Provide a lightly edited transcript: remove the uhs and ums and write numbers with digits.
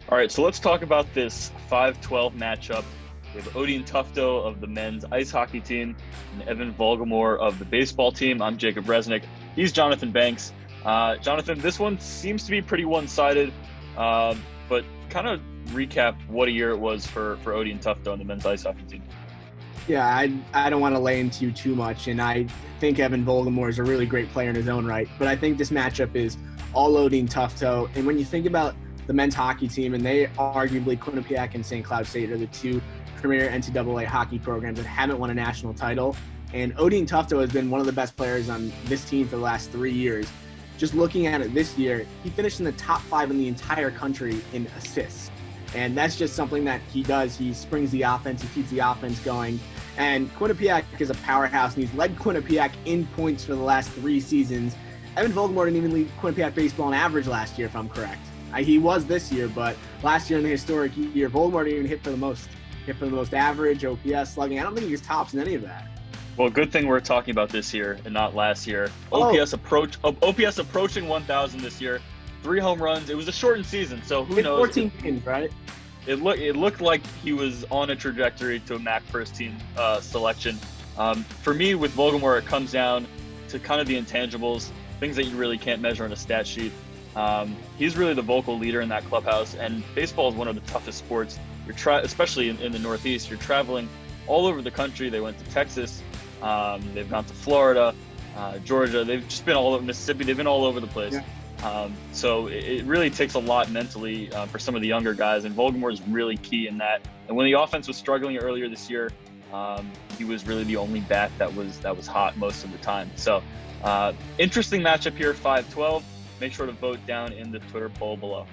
All right, so let's talk about this 5-12 matchup. We have Odin Tufto of the men's ice hockey team and Evan Vulgamore of the baseball team. I'm Jacob Resnick. He's Jonathan Banks. Jonathan, this one seems to be pretty one-sided, but kind of recap what a year it was for Odin Tufto and the men's ice hockey team. Yeah, I don't want to lay into you too much, and I think Evan Vulgamore is a really great player in his own right, but I think this matchup is all Odin Tufto. And when you think about the men's hockey team, and they arguably, Quinnipiac and St. Cloud State are the two premier NCAA hockey programs that haven't won a national title. And Odin Tufto has been one of the best players on this team for the last 3 years. Just looking at it this year, he finished in the top 5 in the entire country in assists. And that's just something that he does. He springs the offense, he keeps the offense going. And Quinnipiac is a powerhouse, and he's led Quinnipiac in points for the last 3 seasons. Evan Vulgamore didn't even lead Quinnipiac baseball on average last year, if I'm correct. He was this year, but last year in the historic year, Vulgamore didn't even hit for the most average, OPS, slugging. I don't think he was tops in any of that. Well, good thing we're talking about this year and not last year. OPS approaching 1,000 this year. 3 home runs. It was a shortened season, so who knows? 14 games, right? It looked like he was on a trajectory to a MAC first team selection. For me, with Vulgamore, it comes down to kind of the intangibles, things that you really can't measure on a stat sheet. He's really the vocal leader in that clubhouse, and baseball is one of the toughest sports. Especially in the Northeast, you're traveling all over the country. They went to Texas, they've gone to Florida, Georgia. They've just been all over Mississippi. They've been all over the place. Yeah. So it really takes a lot mentally for some of the younger guys, and Vulgamore is really key in that. And when the offense was struggling earlier this year, he was really the only bat that was hot most of the time. So interesting matchup here, 5-12. Make sure to vote down in the Twitter poll below.